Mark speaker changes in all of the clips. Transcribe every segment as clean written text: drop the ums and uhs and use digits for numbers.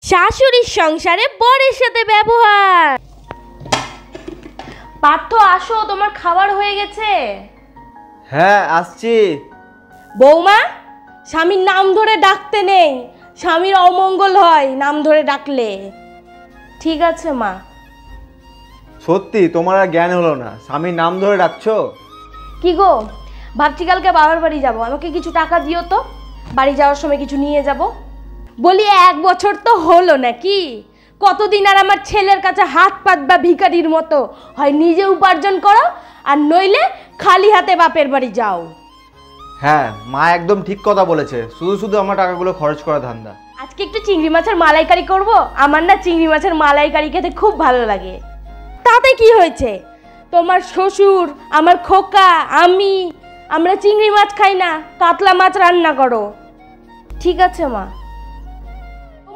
Speaker 1: শাশুড়ির সংসারে বরের সাথে ব্যবহার। পার্থ আসো, তোমার খাবার হয়ে গেছে।
Speaker 2: হ্যাঁ আসছি।
Speaker 1: বৌমা, স্বামীর নাম ধরে ডাকতে নেই, স্বামীর অমঙ্গল হয় নাম ধরে ডাকলে। ঠিক আছে মা।
Speaker 2: সত্যি তোমার আর জ্ঞান হলো না, স্বামীর নাম ধরে ডাকছো?
Speaker 1: কি গো, ভাবছি কালকে বাবার বাড়ি যাব, আমাকে কিছু টাকা দিও তো, বাড়ি যাওয়ার সময় কিছু নিয়ে যাব। বলি 1 বছর তো হলো নাকি, কতদিন আর আমার ছেলের কাছে হাত পাতবা ভিখারির মতো? হয় নিজে উপার্জন করো, আর নইলে খালি হাতে বাপের বাড়ি যাও।
Speaker 2: হ্যাঁ মা একদম ঠিক কথা বলেছে, শুধু শুধু আমার টাকাগুলো খরচ করা ধান্দা।
Speaker 1: আজকে একটু চিংড়ি মাছের মালাইকারি করব, আমার না চিংড়ি মাছের মালাইকারি খেতে খুব ভালো লাগে। তাতে কি হয়েছে, তোমার শ্বশুর, আমার খোকা, আমরা চিংড়ি মাছ খাই না, কাতলা মাছ রান্না করো। ঠিক আছে মা।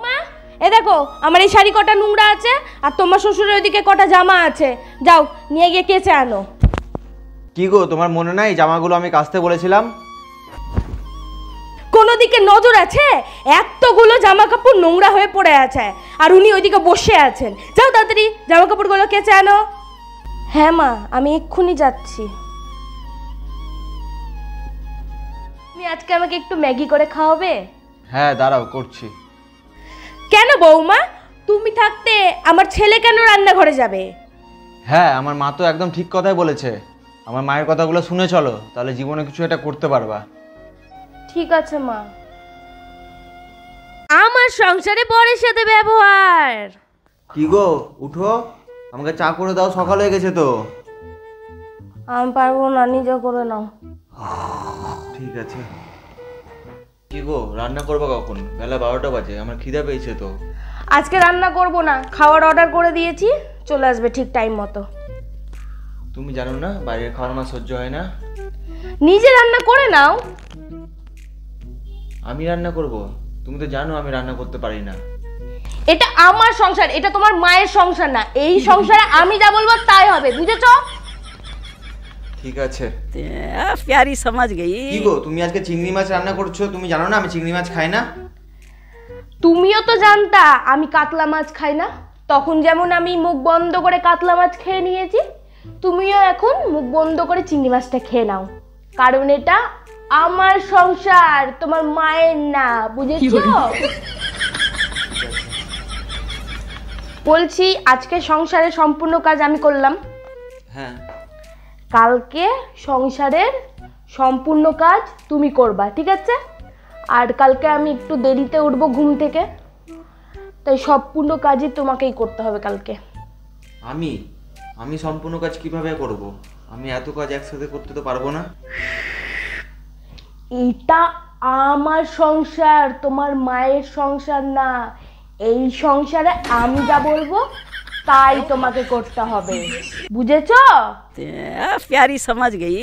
Speaker 1: মা, এ দেখো আমার এই শাড়ি কটা নোংরা আছে, আর তোমার শ্বশুরের ওইদিকে কটা জামা আছে, যাও নিয়ে গিয়ে কেচে আনো।
Speaker 2: কি গো, তোমার মনে নাই জামাগুলো আমি কাচতে বলেছিলাম?
Speaker 1: কোনো দিকে নজর আছে? এতগুলো জামা কাপড় নোংরা হয়ে পড়ে আছে, আর উনি ওইদিকে বসে আছেন। যাও তাড়াতাড়ি জামা কাপড়গুলো কেচে আনো। হ্যাঁ মা, আমি এক্ষুনি যাচ্ছি। তুমি আজকে আমাকে একটু ম্যাগি করে খাওয়াবে?
Speaker 2: হ্যাঁ দাঁড়াও, করছি।
Speaker 1: কেন বৌমা, তুমি থাকতে আমার ছেলে কেন রান্নাঘরে যাবে?
Speaker 2: হ্যাঁ আমার মা তো একদম ঠিক কথাই বলেছে, আমার মায়ের কথাগুলো শুনে চলো, তাহলে জীবনে কিছু একটা করতে পারবা।
Speaker 1: ঠিক আছে মা। আমার সংসারে বরের সাথে ব্যবহার।
Speaker 2: কি গো উঠো, আমাকে চা করে দাও, সকাল হয়ে গেছে তো।
Speaker 1: আমি পারবো না, নিজে করে নাও।
Speaker 2: ঠিক আছে। কি গো রান্না করবো কখন? বেলা 12টা বাজে, আমার খিদা পেয়েছে তো।
Speaker 1: আজকে রান্না করব না, খাবার অর্ডার করে দিয়েছি, চলে আসবে ঠিক টাইম মতো।
Speaker 2: তুমি জানো না বাইরের খাবার আমার সহ্য হয় না।
Speaker 1: নিজে রান্না করে নাও।
Speaker 2: আমি রান্না করব? তুমি তো জানো আমি রান্না করতে পারি না।
Speaker 1: এটা আমার সংসার, এটা তোমার মায়ের সংসার না। এই সংসারে আমি যা বলবো তাই হবে, বুঝেছো?
Speaker 2: ঠিক আছে।
Speaker 3: प्यारी समझ गई।
Speaker 2: কি গো তুমি আজকে চিংড়ি মাছ রান্না করছো, তুমি জানো না আমি চিংড়ি মাছ খাই না?
Speaker 1: তুমিও তো জানতা আমি কাতলা মাছ খাই না, তখন যেমন আমি মুখ বন্ধ করে কাতলা মাছ খেয়ে নিয়েছি, তুমিও এখন মুখ বন্ধ করে চিংড়ি মাছটা খেয়ে নাও, কারণ এটা আমার সংসার, তোমার মায়ের না, বুঝেছো? বলছি আজকে সংসারের সম্পূর্ণ কাজ আমি করলাম।
Speaker 2: হ্যাঁ।
Speaker 1: কালকে সংসারের সম্পূর্ণ কাজ তুমি করবা, ঠিক আছে? আর কালকে আমি একটু দেরিতে উঠবো ঘুম থেকে, তাই সম্পূর্ণ কাজই তোমাকেই করতে হবে কালকে।
Speaker 2: আমি সম্পূর্ণ কাজ কিভাবে করব? আমি এত কাজ একসাথে করতে তো পারবো না।
Speaker 1: এটা আমার সংসার, তোমার মায়ের সংসার না। এই সংসারে আমি যা বলবো তাই তোমাকে করতে হবে, বুঝেছো?
Speaker 3: प्यारी समझ गई।